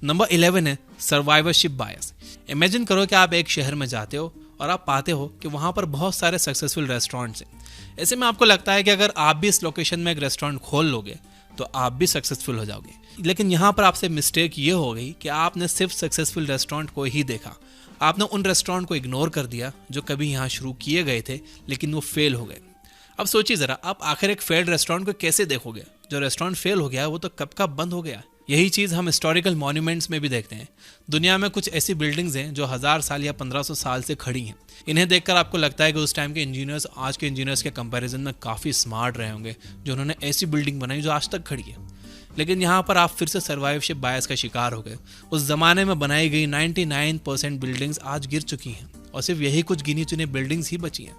Number 11 है survivorship bias. Imagine करो कि आप एक शहर में जाते हो और आप पाते हो कि वहाँ पर बहुत सारे सक्सेसफुल रेस्टोरेंट्स हैं। ऐसे में आपको लगता है कि अगर आप भी इस लोकेशन में एक रेस्टोरेंट खोल लोगे तो आप भी सक्सेसफुल हो जाओगे। लेकिन यहाँ पर आपसे मिस्टेक ये हो गई कि आपने सिर्फ सक्सेसफुल रेस्टोरेंट को ही देखा। आपने उन रेस्टोरेंट को इग्नोर कर दिया जो कभी यहाँ शुरू किए गए थे लेकिन वो फेल हो गए। अब सोचिए ज़रा, आप आखिर एक फेल्ड रेस्टोरेंट को कैसे देखोगे? जो रेस्टोरेंट फेल हो गया वो तो कब का बंद हो गया। यही चीज़ हम हिस्टोरिकल मॉन्यूमेंट्स में भी देखते हैं। दुनिया में कुछ ऐसी बिल्डिंग्स हैं जो 1000 साल या 1500 साल से खड़ी हैं। इन्हें देखकर आपको लगता है कि उस टाइम के इंजीनियर्स आज के इंजीनियर्स के कंपैरिजन में काफ़ी स्मार्ट रहे होंगे जो उन्होंने ऐसी बिल्डिंग बनाई जो आज तक खड़ी है। लेकिन यहाँ पर आप फिर से सर्वाइवरशिप बायस का शिकार हो गए। उस ज़माने में बनाई गई 99% बिल्डिंग्स आज गिर चुकी हैं और सिर्फ यही कुछ गिनी चुनी बिल्डिंग्स ही बची हैं।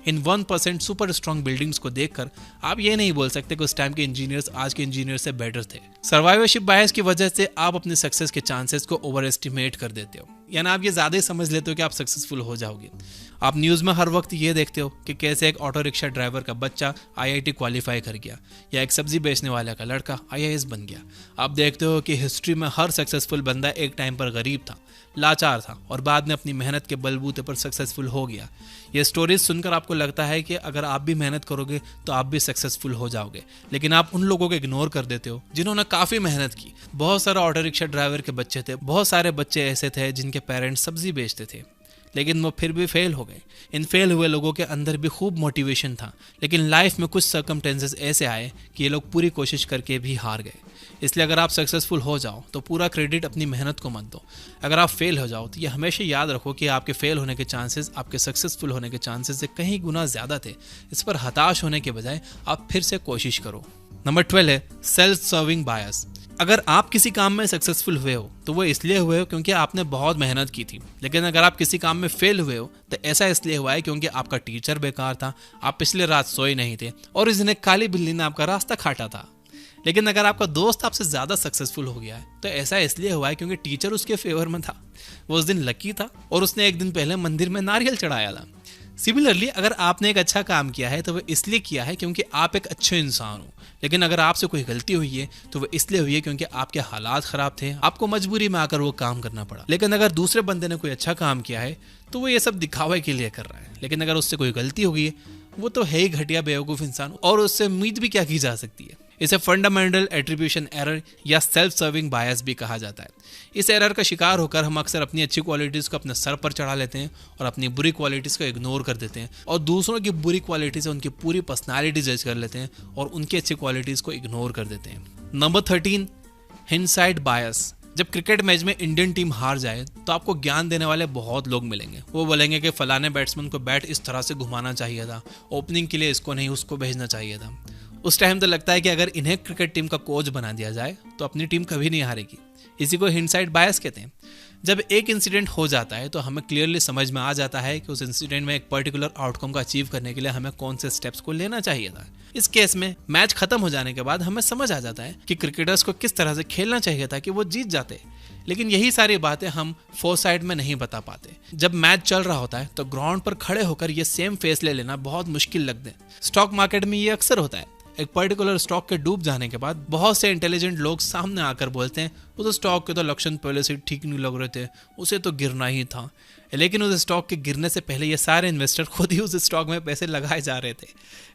इन 1% सुपर स्ट्रॉन्ग बिल्डिंग्स को देखकर आप ये नहीं बोल सकते कि उस टाइम के इंजीनियर्स आज के इंजीनियर्स से बेटर थे। सर्वाइवरशिप बायस की वजह से आप अपने सक्सेस के चांसेस को ओवर एस्टिमेट कर देते हो, यानी आप ये ज़्यादा ही समझ लेते हो कि आप सक्सेसफुल हो जाओगे। आप न्यूज़ में हर वक्त ये देखते हो कि कैसे एक ऑटो रिक्शा ड्राइवर का बच्चा IIT क्वालिफाई कर गया या एक सब्जी बेचने वाले का लड़का IAS बन गया। आप देखते हो कि हिस्ट्री में हर सक्सेसफुल बंदा एक टाइम पर गरीब था, लाचार था और बाद में अपनी मेहनत के बलबूते पर सक्सेसफुल हो गया। ये स्टोरीज सुनकर आपको लगता है कि अगर आप भी मेहनत करोगे तो आप भी सक्सेसफुल हो जाओगे, लेकिन आप उन लोगों को इग्नोर कर देते हो जिन्होंने काफ़ी मेहनत की। बहुत सारे ऑटो रिक्शा ड्राइवर के बच्चे थे, बहुत सारे बच्चे ऐसे थे जिनके पेरेंट्स सब्जी बेचते थे, लेकिन वो फिर भी फेल हो गए। इन फेल हुए लोगों के अंदर भी खूब मोटिवेशन था, लेकिन लाइफ में कुछ सर्कमस्टेंसेस ऐसे आए कि ये लोग पूरी कोशिश करके भी हार गए। इसलिए अगर आप सक्सेसफुल हो जाओ तो पूरा क्रेडिट अपनी मेहनत को मत दो। अगर आप फेल हो जाओ तो ये हमेशा याद रखो कि आपके फेल होने के चांसेस आपके सक्सेसफुल होने के चांसेस से कहीं गुना ज़्यादा थे। इस पर हताश होने के बजाय आप फिर से कोशिश करो। नंबर 12 है सेल्फ सर्विंग बायस। अगर आप किसी काम में सक्सेसफुल हुए हो तो वो इसलिए हुए हो क्योंकि आपने बहुत मेहनत की थी, लेकिन अगर आप किसी काम में फेल हुए हो तो ऐसा इसलिए हुआ है क्योंकि आपका टीचर बेकार था, आप पिछले रात सोए नहीं थे और इस दिन एक काली बिल्ली ने आपका रास्ता काटा था। लेकिन अगर आपका दोस्त आपसे ज़्यादा सक्सेसफुल हो गया है तो ऐसा इसलिए हुआ है क्योंकि टीचर उसके फेवर में था, वो उस दिन लकी था और उसने एक दिन पहले मंदिर में नारियल चढ़ाया था। सिमिलरली अगर आपने एक अच्छा काम किया है तो वो इसलिए किया है क्योंकि आप एक अच्छे इंसान हो, लेकिन अगर आपसे कोई गलती हुई है तो वो इसलिए हुई है क्योंकि आपके हालात ख़राब थे, आपको मजबूरी में आकर वो काम करना पड़ा। लेकिन अगर दूसरे बंदे ने कोई अच्छा काम किया है तो वो ये सब दिखावे के लिए कर रहा है, लेकिन अगर उससे कोई गलती हो गई है वो तो है ही घटिया बेवकूफ़ इंसान और उससे उम्मीद भी क्या की जा सकती है। इसे फंडामेंटल एट्रीब्यूशन एरर या सेल्फ सर्विंग बायस भी कहा जाता है। इस एरर का शिकार होकर हम अक्सर अपनी अच्छी क्वालिटीज़ को अपने सर पर चढ़ा लेते हैं और अपनी बुरी क्वालिटीज़ को इग्नोर कर देते हैं और दूसरों की बुरी क्वालिटी से उनकी पूरी पर्सनालिटी जज कर लेते हैं और उनकी अच्छी क्वालिटीज़ को इग्नोर कर देते हैं। नंबर 13 हिंडसाइट बायस। जब क्रिकेट मैच में इंडियन टीम हार जाए तो आपको ज्ञान देने वाले बहुत लोग मिलेंगे। वो बोलेंगे कि फलाने बैट्समैन को बैट इस तरह से घुमाना चाहिए था, ओपनिंग के लिए इसको नहीं उसको भेजना चाहिए था। उस टाइम तो लगता है कि अगर इन्हें क्रिकेट टीम का कोच बना दिया जाए तो अपनी टीम कभी नहीं हारेगी। इसी को हिंडसाइट बायस कहते हैं। जब एक इंसिडेंट हो जाता है तो हमें क्लियरली समझ में आ जाता है कि उस इंसिडेंट में एक पर्टिकुलर आउटकम को अचीव करने के लिए हमें कौन से स्टेप्स को लेना चाहिए था। इस केस में मैच खत्म हो जाने के बाद हमें समझ आ जाता है कि क्रिकेटर्स को किस तरह से खेलना चाहिए था कि वो जीत जाते, लेकिन यही सारी बातें हम फोरसाइट में नहीं बता पाते। जब मैच चल रहा होता है तो ग्राउंड पर खड़े होकर ये सेम फैसले लेना बहुत मुश्किल लगते हैं। स्टॉक मार्केट में ये अक्सर होता है। एक पर्टिकुलर स्टॉक के डूब जाने के बाद बहुत से इंटेलिजेंट लोग सामने आकर बोलते हैं उस स्टॉक के तो लक्षण पहले से ठीक नहीं लग रहे थे, उसे तो गिरना ही था। लेकिन उस स्टॉक के गिरने से पहले ये सारे इन्वेस्टर खुद ही उस स्टॉक में पैसे लगाए जा रहे थे।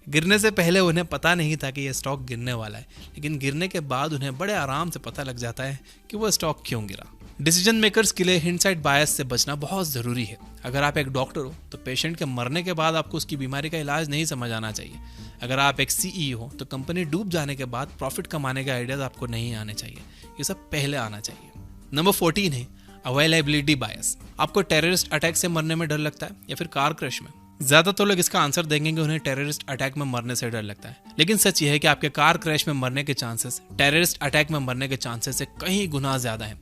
गिरने से पहले उन्हें पता नहीं था कि ये स्टॉक गिरने वाला है, लेकिन गिरने के बाद उन्हें बड़े आराम से पता लग जाता है कि वो स्टॉक क्यों गिरा। डिसीजन मेकर्स के लिए हिंडसाइट बायस से बचना बहुत ज़रूरी है। अगर आप एक डॉक्टर हो तो पेशेंट के मरने के बाद आपको उसकी बीमारी का इलाज नहीं समझ आना चाहिए। अगर आप एक CEO हो तो कंपनी डूब जाने के बाद प्रॉफिट कमाने के आइडियाज आपको नहीं आने चाहिए, ये सब पहले आना चाहिए। नंबर 14 है अवेलेबिलिटी बायस। आपको टेररिस्ट अटैक से मरने में डर लगता है या फिर कार क्रैश में? ज़्यादातर लोग इसका आंसर देंगे कि उन्हें टेररिस्ट अटैक में मरने से डर लगता है, लेकिन सच ये है कि आपके कार क्रैश में मरने के चांसेस टेररिस्ट अटैक में मरने के चांसेस से कहीं गुना ज़्यादा है।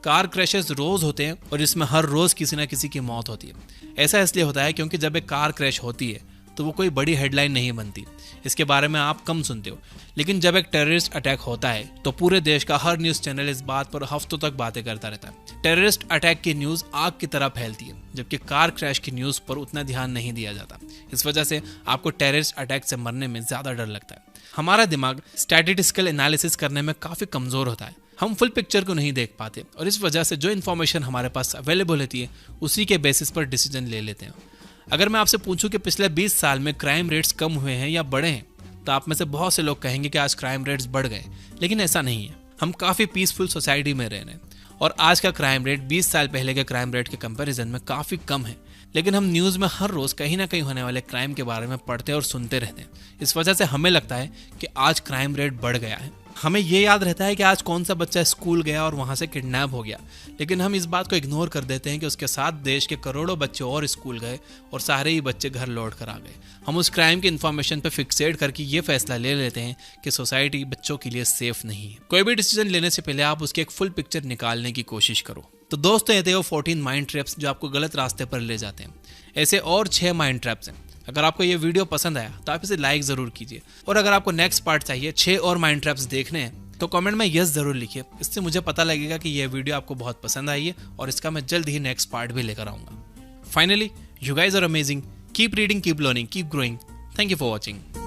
कार क्रैशेस रोज़ होते हैं और इसमें हर रोज़ किसी ना किसी की मौत होती है। ऐसा इसलिए होता है क्योंकि जब एक कार क्रैश होती है तो वो कोई बड़ी हेडलाइन नहीं बनती, इसके बारे में आप कम सुनते हो। लेकिन जब एक टेररिस्ट अटैक होता है तो पूरे देश का हर न्यूज़ चैनल इस बात पर हफ्तों तक बातें करता रहता है। टेररिस्ट अटैक की न्यूज़ आग की तरह फैलती है, जबकि कार क्रैश की न्यूज़ पर उतना ध्यान नहीं दिया जाता। इस वजह से आपको टेररिस्ट अटैक से मरने में ज़्यादा डर लगता है। हमारा दिमाग स्टैटिस्टिकल एनालिसिस करने में काफ़ी कमज़ोर होता है। हम फुल पिक्चर को नहीं देख पाते और इस वजह से जो इन्फॉर्मेशन हमारे पास अवेलेबल होती है उसी के बेसिस पर डिसीजन ले लेते हैं। अगर मैं आपसे पूछूं कि पिछले 20 साल में क्राइम रेट्स कम हुए हैं या बढ़े हैं, तो आप में से बहुत से लोग कहेंगे कि आज क्राइम रेट्स बढ़ गए, लेकिन ऐसा नहीं है। हम काफ़ी पीसफुल सोसाइटी में रह रहे हैं और आज का क्राइम रेट 20 साल पहले के क्राइम रेट के कंपैरिजन में काफ़ी कम है। लेकिन हम न्यूज़ में हर रोज़ कहीं ना कहीं होने वाले क्राइम के बारे में पढ़ते और सुनते रहते हैं। इस वजह से हमें लगता है कि आज क्राइम रेट बढ़ गया है। हमें ये याद रहता है कि आज कौन सा बच्चा स्कूल गया और वहाँ से किडनैप हो गया, लेकिन हम इस बात को इग्नोर कर देते हैं कि उसके साथ देश के करोड़ों बच्चे और स्कूल गए और सारे ही बच्चे घर लौट कर आ गए। हम उस क्राइम की इन्फॉर्मेशन पे फिक्सेट करके ये फैसला ले लेते हैं कि सोसाइटी बच्चों के लिए सेफ नहीं है। कोई भी डिसीजन लेने से पहले आप उसकी एक फुल पिक्चर निकालने की कोशिश करो। तो दोस्तों, ये थे वो 14 माइंड ट्रैप्स जो आपको गलत रास्ते पर ले जाते हैं। ऐसे और 6 माइंड ट्रैप्स हैं। अगर आपको ये वीडियो पसंद आया तो आप इसे लाइक जरूर कीजिए, और अगर आपको नेक्स्ट पार्ट चाहिए 6 और माइंड ट्रैप्स देखने हैं तो कमेंट में यस जरूर लिखिए। इससे मुझे पता लगेगा कि यह वीडियो आपको बहुत पसंद आई है और इसका मैं जल्द ही नेक्स्ट पार्ट भी लेकर आऊंगा। Finally, you guys are amazing. Keep reading, keep learning, keep growing. Thank you for watching.